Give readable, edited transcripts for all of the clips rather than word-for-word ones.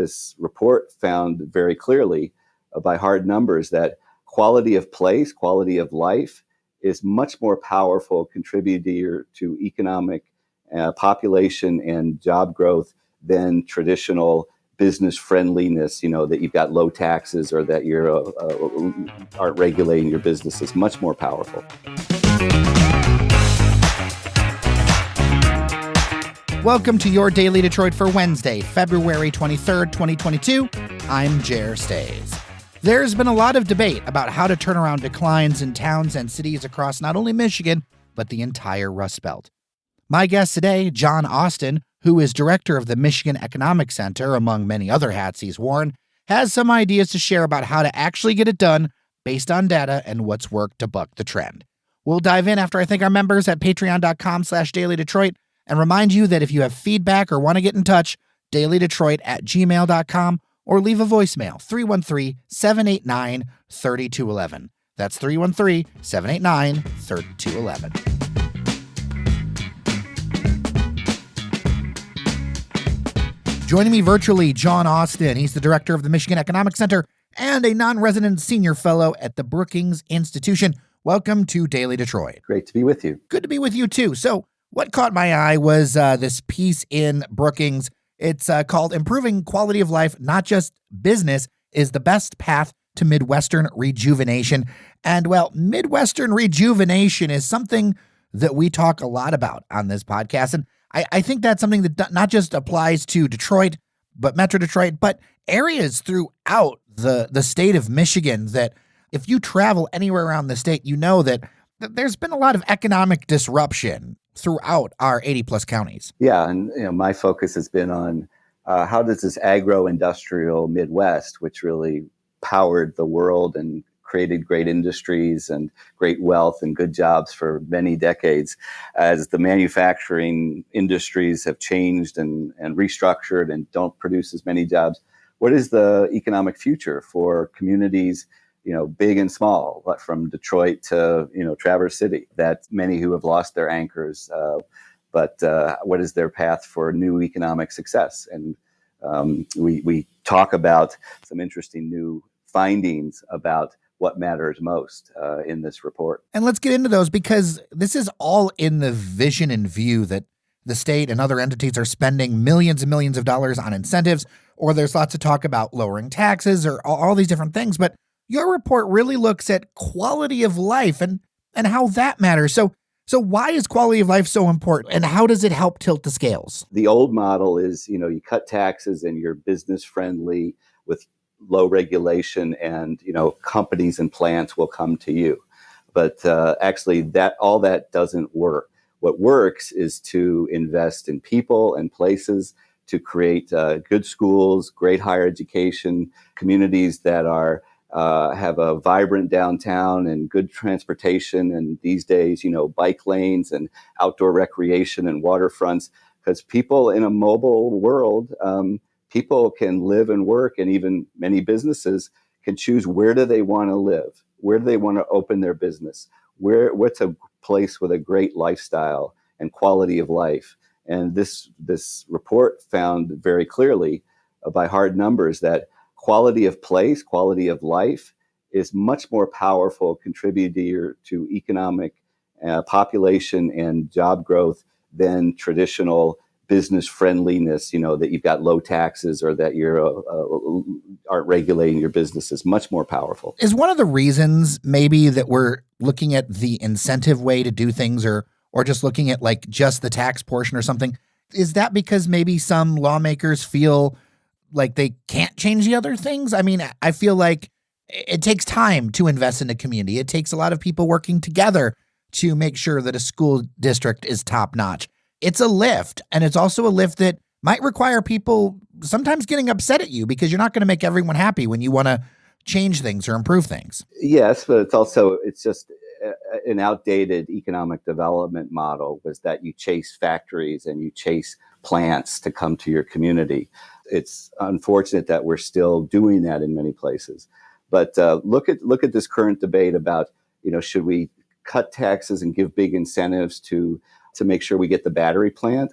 this report found very clearly by hard numbers that quality of place, quality of life is much more powerful contributor to economic population and job growth than traditional business friendliness, that you've got low taxes or that you're aren't regulating your business is much more powerful. Welcome to your Daily Detroit for Wednesday, February 23rd, 2022. I'm Jer Stays. There's been a lot of debate about how to turn around declines in towns and cities across not only Michigan, but the entire Rust Belt. My guest today, John Austin, who is director of the Michigan Economic Center, among many other hats he's worn, has some ideas to share about how to actually get it done based on data and what's worked to buck the trend. We'll dive in after I thank our members at patreon.com/dailydetroit and remind you that if you have feedback or want to get in touch, dailydetroit@gmail.com or leave a voicemail, 313-789-3211. That's 313-789-3211. Joining me virtually, John Austin. He's the director of the Michigan Economic Center and a non-resident senior fellow at the Brookings Institution. Welcome to Daily Detroit. Great to be with you. Good to be with you, too. So what caught my eye was this piece in Brookings. It's called Improving Quality of Life, Not Just Business, is the Best Path to Midwestern Rejuvenation. And, well, Midwestern rejuvenation is something that we talk a lot about on this podcast. And I think that's something that not just applies to Detroit, but Metro Detroit, but areas throughout the state of Michigan that if you travel anywhere around the state, you know that there's been a lot of economic disruption throughout our 80-plus counties. Yeah, and my focus has been on how does this agro-industrial Midwest, which really powered the world and created great industries and great wealth and good jobs for many decades, as the manufacturing industries have changed and restructured and don't produce as many jobs. What is the economic future for communities, big and small, from Detroit to, Traverse City, that many who have lost their anchors, but what is their path for new economic success? And we talk about some interesting new findings about what matters most in this report. And let's get into those, because this is all in the vision and view that the state and other entities are spending millions and millions of dollars on incentives, or there's lots of talk about lowering taxes or all these different things. But your report really looks at quality of life and how that matters. So why is quality of life so important, and how does it help tilt the scales? The old model is, you cut taxes and you're business friendly with low regulation, and companies and plants will come to you. But actually, all that doesn't work. What works is to invest in people and places, to create good schools, great higher education, communities that have a vibrant downtown and good transportation, and these days, bike lanes and outdoor recreation and waterfronts. Because people in a mobile world, people can live and work, and even many businesses can choose where do they want to live, where do they want to open their business, what's a place with a great lifestyle and quality of life. And this report found very clearly by hard numbers that quality of place, quality of life is much more powerful contributor to economic population and job growth than traditional business friendliness, that you've got low taxes or that you're aren't regulating your business is much more powerful. Is one of the reasons maybe that we're looking at the incentive way to do things, or just looking at like just the tax portion or something, is that because maybe some lawmakers feel like they can't change the other things? I mean, I feel like it takes time to invest in a community. It takes a lot of people working together to make sure that a school district is top notch. It's a lift, and it's also a lift that might require people sometimes getting upset at you because you're not going to make everyone happy when you want to change things or improve things. Yes, but it's just an outdated economic development model, was that you chase factories and you chase plants to come to your community. It's unfortunate that we're still doing that in many places. But look at this current debate about, should we cut taxes and give big incentives to make sure we get the battery plant,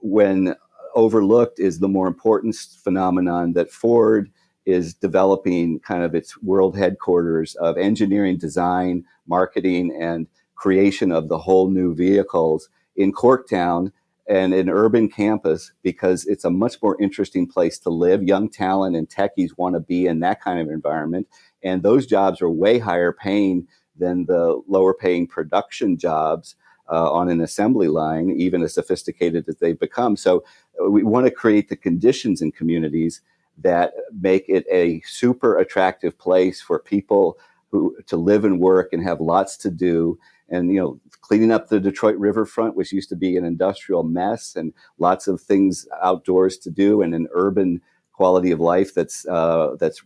when overlooked is the more important phenomenon that Ford is developing kind of its world headquarters of engineering, design, marketing, and creation of the whole new vehicles in Corktown and an urban campus, because it's a much more interesting place to live. Young talent and techies want to be in that kind of environment. And those jobs are way higher paying than the lower paying production jobs on an assembly line, even as sophisticated as they've become. So we want to create the conditions in communities that make it a super attractive place for people who to live and work and have lots to do. And, cleaning up the Detroit riverfront, which used to be an industrial mess, and lots of things outdoors to do, and an urban quality of life that's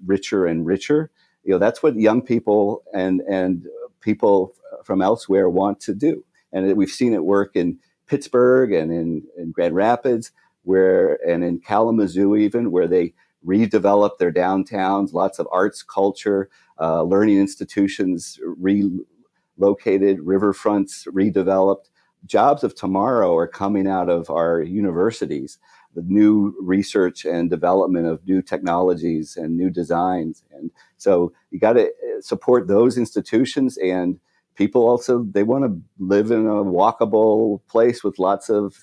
richer and richer. That's what young people and people from elsewhere want to do. And we've seen it work in Pittsburgh and in Grand Rapids, and in Kalamazoo even, where they redevelop their downtowns, lots of arts, culture, learning institutions relocated, riverfronts redeveloped. Jobs of tomorrow are coming out of our universities, the new research and development of new technologies and new designs. And so you got to support those institutions. And people also, they want to live in a walkable place with lots of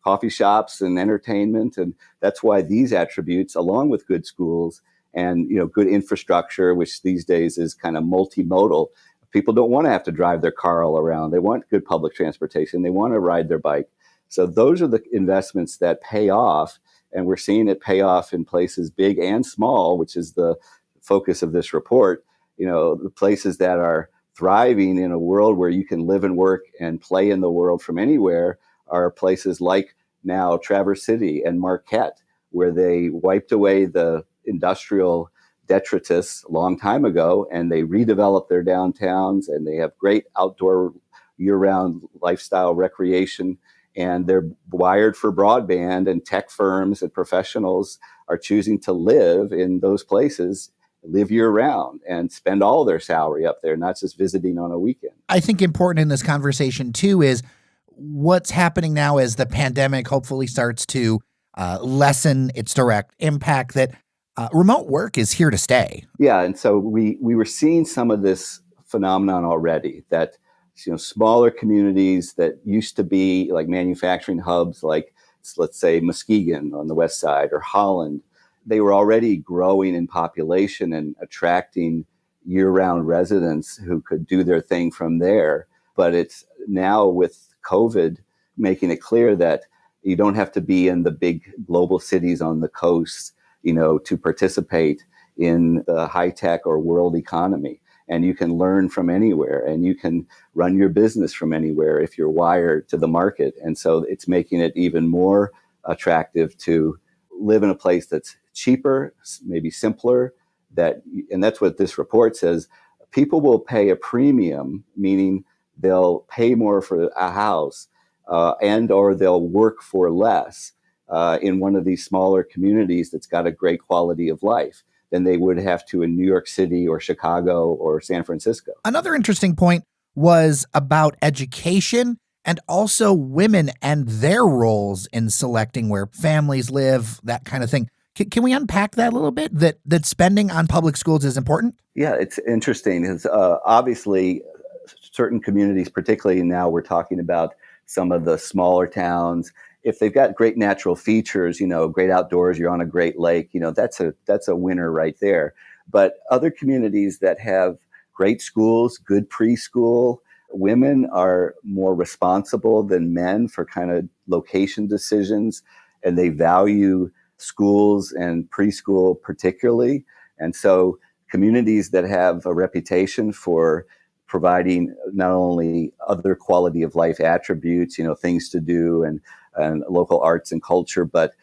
coffee shops and entertainment. And that's why these attributes, along with good schools and good infrastructure, which these days is kind of multimodal. People don't want to have to drive their car all around. They want good public transportation. They want to ride their bike. So those are the investments that pay off. And we're seeing it pay off in places big and small, which is the focus of this report. The places that are thriving in a world where you can live and work and play in the world from anywhere are places like now Traverse City and Marquette, where they wiped away the industrial detritus a long time ago, and they redeveloped their downtowns, and they have great outdoor year-round lifestyle recreation, and they're wired for broadband, and tech firms and professionals are choosing to live in those places, live year-round, and spend all their salary up there, not just visiting on a weekend. I think important in this conversation, too, is what's happening now as the pandemic hopefully starts to lessen its direct impact, that remote work is here to stay. Yeah, and so we were seeing some of this phenomenon already, that smaller communities that used to be like manufacturing hubs, like let's say Muskegon on the west side or Holland, they were already growing in population and attracting year-round residents who could do their thing from there. But it's now with COVID making it clear that you don't have to be in the big global cities on the coast, to participate in the high-tech or world economy. And you can learn from anywhere, and you can run your business from anywhere if you're wired to the market. And so it's making it even more attractive to live in a place that's cheaper, maybe simpler, and that's what this report says. People will pay a premium, meaning they'll pay more for a house, and or they'll work for less in one of these smaller communities that's got a great quality of life than they would have to in New York City or Chicago or San Francisco. Another interesting point was about education and also women and their roles in selecting where families live, that kind of thing. Can we unpack that a little bit, that spending on public schools is important? Yeah, it's interesting. It's obviously certain communities, particularly now we're talking about some of the smaller towns, if they've got great natural features, great outdoors, you're on a great lake, that's a winner right there. But other communities that have great schools, good preschool, women are more responsible than men for kind of location decisions, and they value schools and preschool particularly. And so communities that have a reputation for providing not only other quality of life attributes, things to do and local arts and culture, but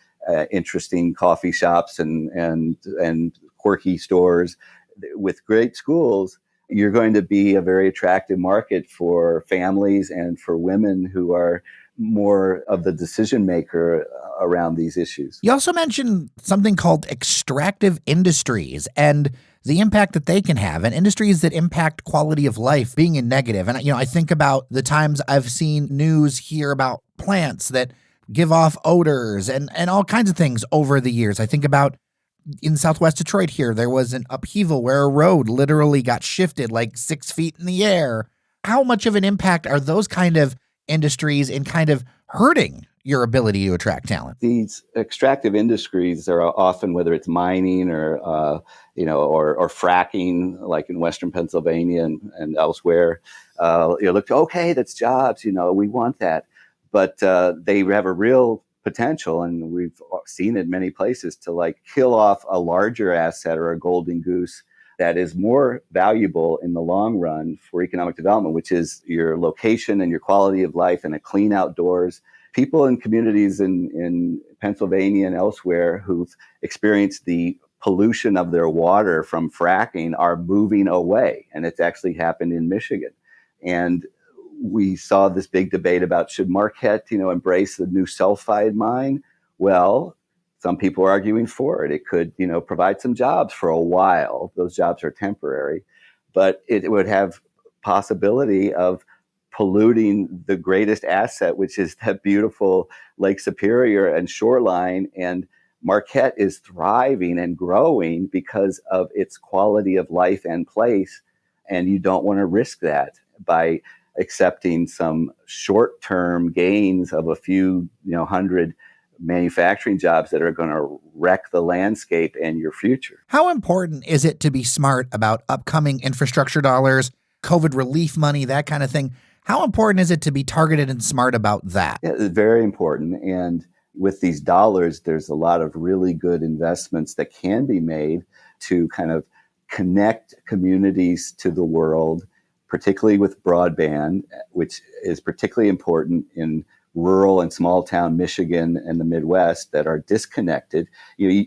interesting coffee shops and quirky stores with great schools, you're going to be a very attractive market for families and for women who are more of the decision maker around these issues. You also mentioned something called extractive industries and the impact that they can have, and industries that impact quality of life being in negative. And I think about the times I've seen news here about plants that give off odors and all kinds of things over the years. I think about in Southwest Detroit here, there was an upheaval where a road literally got shifted like 6 feet in the air. How much of an impact are those kind of industries in kind of hurting your ability to attract talent? These extractive industries are often, whether it's mining or fracking, like in Western Pennsylvania and elsewhere. Look, okay, that's jobs. We want that, but they have a real potential, and we've seen it many places, to like kill off a larger asset or a golden goose that is more valuable in the long run for economic development, which is your location and your quality of life and a clean outdoors. People in communities in Pennsylvania and elsewhere who've experienced the pollution of their water from fracking are moving away. And it's actually happened in Michigan. And we saw this big debate about, should Marquette, embrace the new sulfide mine? Well, some people are arguing for it. It could, provide some jobs for a while. Those jobs are temporary, but it would have possibility of polluting the greatest asset, which is that beautiful Lake Superior and shoreline. And Marquette is thriving and growing because of its quality of life and place. And you don't want to risk that by accepting some short-term gains of a few, hundred manufacturing jobs that are going to wreck the landscape and your future. How important is it to be smart about upcoming infrastructure dollars, COVID relief money, that kind of thing? How important is it to be targeted and smart about that? Yeah, it's very important. And with these dollars, there's a lot of really good investments that can be made to kind of connect communities to the world, particularly with broadband, which is particularly important in rural and small town Michigan and the Midwest that are disconnected. You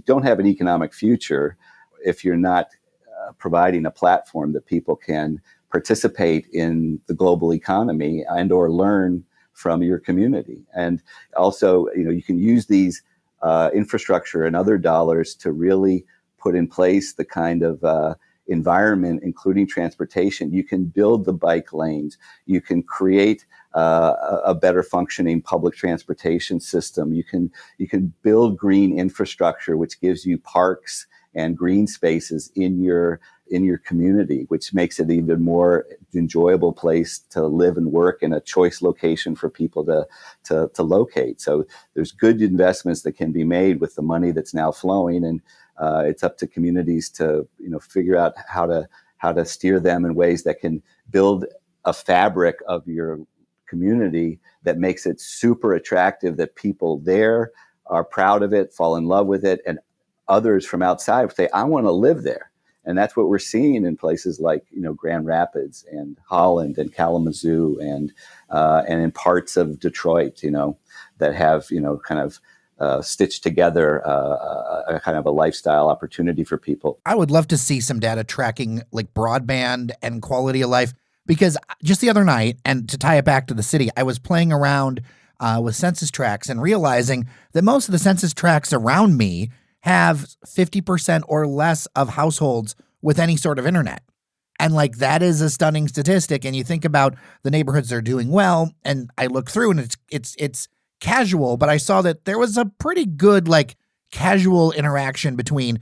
don't have an economic future if you're not providing a platform that people can participate in the global economy and or learn from your community. And also, you can use these infrastructure and other dollars to really put in place the kind of environment, including transportation. You can build the bike lanes. You can create a better functioning public transportation system. You can build green infrastructure, which gives you parks and green spaces in your community, which makes it even more enjoyable place to live and work, and a choice location for people to locate. So there's good investments that can be made with the money that's now flowing, and it's up to communities to figure out how to steer them in ways that can build a fabric of your community that makes it super attractive, that people there are proud of it, fall in love with it, and others from outside say, I want to live there. And that's what we're seeing in places like Grand Rapids and Holland and Kalamazoo and in parts of Detroit, that have kind of stitched together a kind of a lifestyle opportunity for people. I would love to see some data tracking like broadband and quality of life, because just the other night, and to tie it back to the city, I was playing around with census tracts and realizing that most of the census tracts around me have 50% or less of households with any sort of internet. And like, that is a stunning statistic. And you think about the neighborhoods that are doing well, and I look through and it's casual, but I saw that there was a pretty good like casual interaction between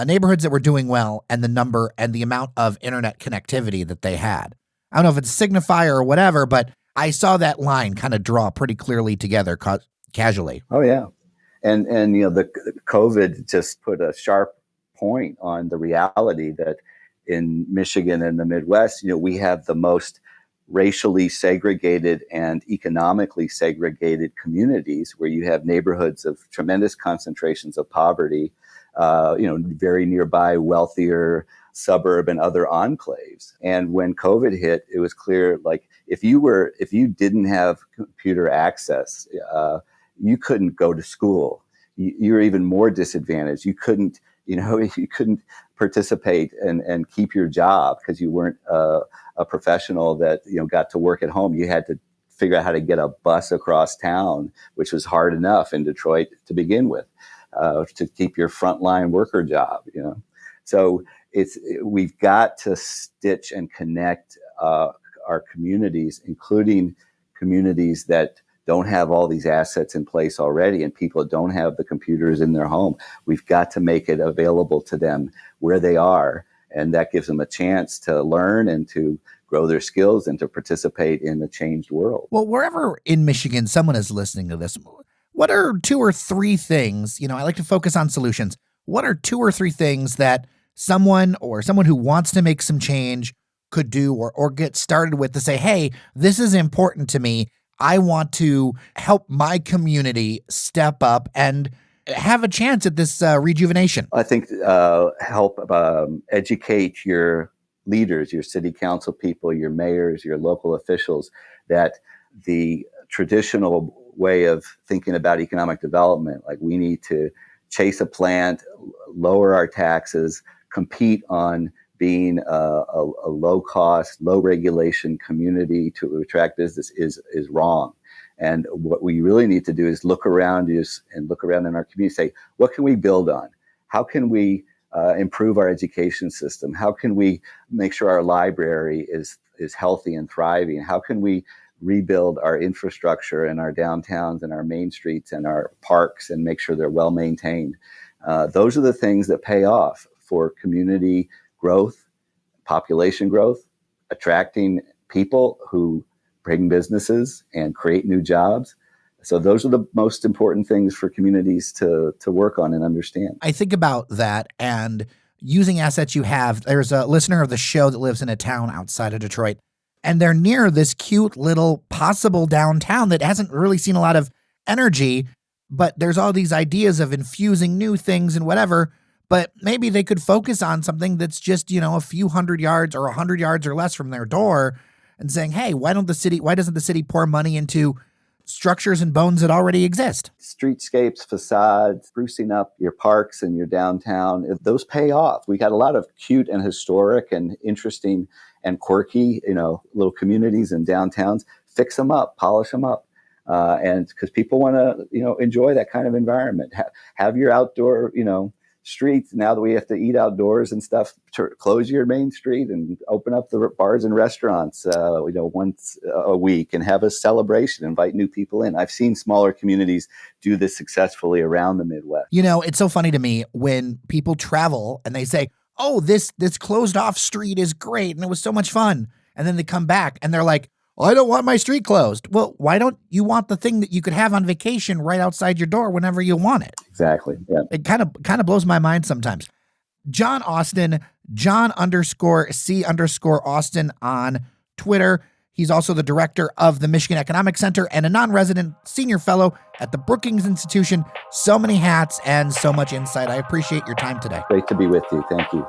neighborhoods that were doing well and the number and the amount of internet connectivity that they had. I don't know if it's a signifier or whatever, but I saw that line kind of draw pretty clearly together casually. Oh yeah. And the COVID just put a sharp point on the reality that in Michigan and the Midwest, we have the most racially segregated and economically segregated communities, where you have neighborhoods of tremendous concentrations of poverty, very nearby wealthier suburb and other enclaves. And when COVID hit, it was clear, like, if you didn't have computer access, you couldn't go to school. You were even more disadvantaged. You couldn't participate and keep your job because you weren't a professional that got to work at home. You had to figure out how to get a bus across town, which was hard enough in Detroit to begin with, to keep your frontline worker job. So we've got to stitch and connect our communities, including communities that don't have all these assets in place already, and people don't have the computers in their home. We've got to make it available to them where they are, and that gives them a chance to learn and to grow their skills and to participate in the changed world. Well, wherever in Michigan someone is listening to this, what are 2 or 3 things, I like to focus on solutions. What are 2 or 3 things that someone who wants to make some change could do or get started with to say, hey, this is important to me. I want to help my community step up and have a chance at this rejuvenation? I think help educate your leaders, your city council people, your mayors, your local officials, that the traditional way of thinking about economic development, like we need to chase a plant, lower our taxes, compete on being a low-cost, low-regulation community to attract business is wrong. And what we really need to do is look around in our community, say, what can we build on? How can we improve our education system? How can we make sure our library is healthy and thriving? How can we rebuild our infrastructure and our downtowns and our main streets and our parks and make sure they're well maintained? Those are the things that pay off for community growth, population growth, attracting people who bring businesses and create new jobs. So those are the most important things for communities to work on and understand. I think about that and using assets you have. There's a listener of the show that lives in a town outside of Detroit, and they're near this cute little possible downtown that hasn't really seen a lot of energy, but there's all these ideas of infusing new things and whatever. But maybe they could focus on something that's just, a few 100 yards or 100 yards or less from their door and saying, hey, why doesn't the city pour money into structures and bones that already exist? Streetscapes, facades, sprucing up your parks and your downtown, those pay off. We got a lot of cute and historic and interesting and quirky, little communities and downtowns. Fix them up, polish them up. And because people want to, enjoy that kind of environment. Have your outdoor, streets. Now that we have to eat outdoors and stuff, close your main street and open up the bars and restaurants, once a week, and have a celebration, invite new people in. I've seen smaller communities do this successfully around the Midwest. It's so funny to me when people travel and they say, oh, this closed off street is great and it was so much fun. And then they come back and they're like, I don't want my street closed. Well, why don't you want the thing that you could have on vacation right outside your door whenever you want it? Exactly. Yeah. It kind of blows my mind sometimes. John Austin, John_C_Austin on Twitter. He's also the director of the Michigan Economic Center and a non-resident senior fellow at the Brookings Institution. So many hats and so much insight. I appreciate your time today. Great to be with you. Thank you.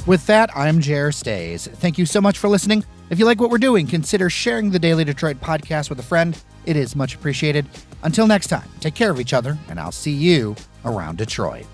With that, I'm Jer Stays. Thank you so much for listening. If you like what we're doing, consider sharing the Daily Detroit podcast with a friend. It is much appreciated. Until next time, take care of each other, and I'll see you around Detroit.